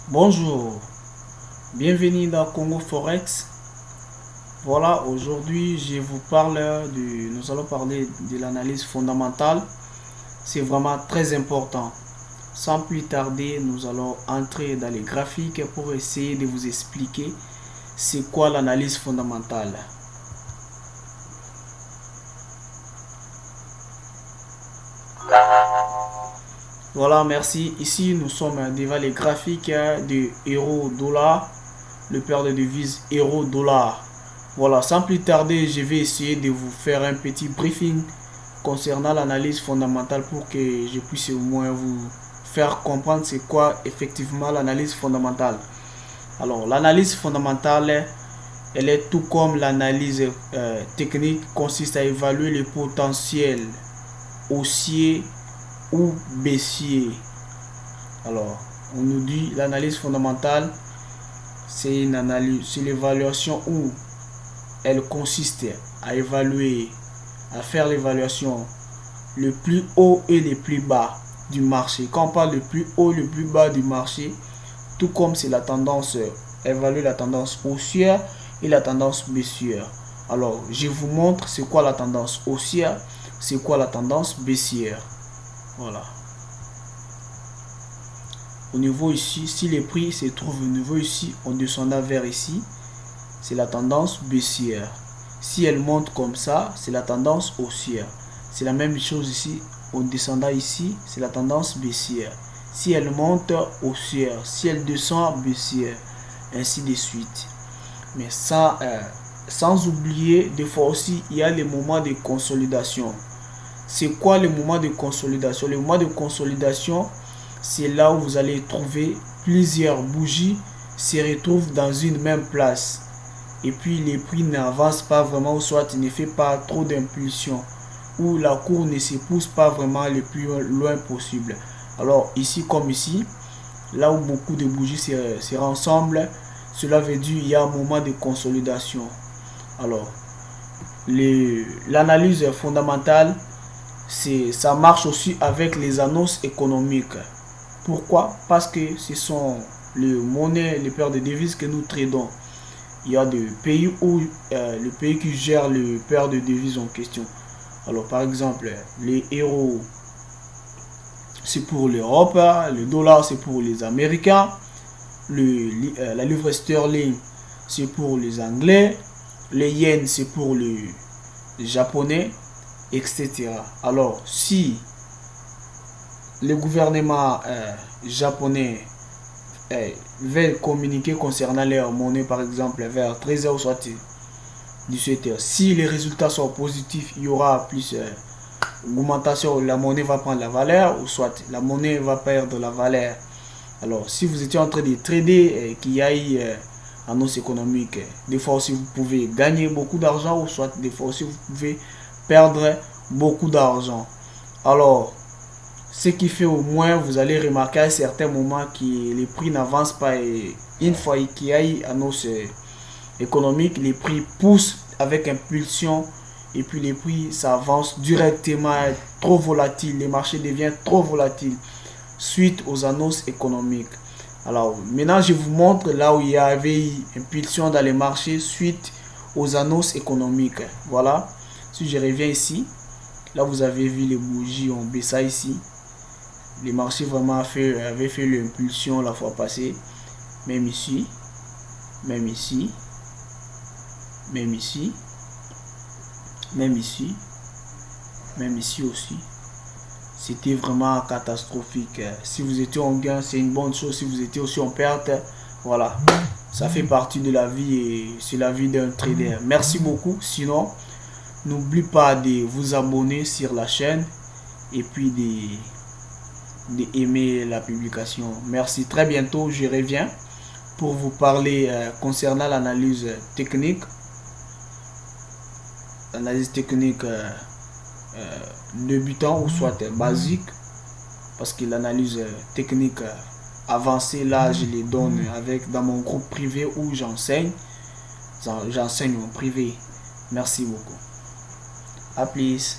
Bonjour, bienvenue dans Congo Forex. Voilà, aujourd'hui nous allons parler de l'analyse fondamentale. C'est vraiment très important. Sans plus tarder, nous allons entrer dans les graphiques pour essayer de vous expliquer c'est quoi l'analyse fondamentale. Voilà, merci. Ici, nous sommes devant les graphiques de euro-dollar, le paire de devises euro-dollar. Voilà, sans plus tarder, je vais essayer de vous faire un petit briefing concernant l'analyse fondamentale pour que je puisse au moins vous faire comprendre c'est quoi effectivement l'analyse fondamentale. Alors, l'analyse fondamentale, elle est tout comme l'analyse technique, consiste à évaluer le potentiel haussier ou baissier. Alors, on nous dit l'analyse fondamentale, c'est une analyse, c'est l'évaluation où elle consiste à évaluer, à faire l'évaluation le plus haut et le plus bas du marché. Quand on parle le plus haut et le plus bas du marché, tout comme c'est la tendance, évaluer la tendance haussière et la tendance baissière. Alors, je vous montre c'est quoi la tendance haussière, c'est quoi la tendance baissière. Voilà. Au niveau ici, si les prix se trouvent au niveau ici, en descendant vers ici, c'est la tendance baissière. Si elle monte comme ça, c'est la tendance haussière. C'est la même chose ici, en descendant ici, c'est la tendance baissière. Si elle monte, haussière. Si elle descend, baissière. Ainsi de suite. Mais sans oublier, des fois aussi, il y a les moments de consolidation. C'est quoi le moment de consolidation? Le moment de consolidation, c'est là où vous allez trouver plusieurs bougies se retrouvent dans une même place. Et puis les prix n'avancent pas vraiment, ou soit il ne fait pas trop d'impulsion, ou la cour ne se pousse pas vraiment le plus loin possible. Alors ici comme ici, là où beaucoup de bougies se rassemblent, cela veut dire qu'il y a un moment de consolidation. Alors, l'analyse fondamentale, ça marche aussi avec les annonces économiques. Pourquoi? Parce que ce sont les monnaies, les paires de devises que nous tradons. Il y a des pays où le pays qui gère les paires de devises en question. Alors par exemple, les euros, c'est pour l'Europe, le dollar, c'est pour les Américains, la livre sterling, c'est pour les Anglais, les yens, c'est pour les Japonais, etc. Alors, si le gouvernement japonais veut communiquer concernant leur monnaie, par exemple, vers 13h ou soit 17h, si les résultats sont positifs, il y aura plus augmentation, la monnaie va prendre la valeur, ou soit la monnaie va perdre la valeur. Alors, si vous étiez en train de trader, qu'il y a eu annonce économique, des fois aussi vous pouvez gagner beaucoup d'argent, ou soit des fois aussi vous pouvez perdre beaucoup d'argent. Alors, ce qui fait au moins, vous allez remarquer à un certain moment que les prix n'avancent pas. Et une fois qu'il y a eu annonce économique, les prix poussent avec impulsion. Et puis les prix s'avancent directement, trop volatile. Les marchés deviennent trop volatiles suite aux annonces économiques. Alors maintenant, je vous montre là où il y avait impulsion dans les marchés suite aux annonces économiques. Voilà. Si je reviens ici, là vous avez vu les bougies ont baissé ici. Les marchés vraiment avaient fait l'impulsion la fois passée. Même ici, même ici, même ici, même ici, même ici aussi. C'était vraiment catastrophique. Si vous étiez en gain, c'est une bonne chose. Si vous étiez aussi en perte, voilà. Ça fait partie de la vie et c'est la vie d'un trader. Merci beaucoup. Sinon, n'oubliez pas de vous abonner sur la chaîne et puis d'aimer la publication. Merci. Très bientôt, je reviens pour vous parler concernant l'analyse technique. L'analyse technique débutant ou soit basique, parce que l'analyse technique avancée là je les donne avec dans mon groupe privé où j'enseigne en privé. Merci beaucoup. À plus.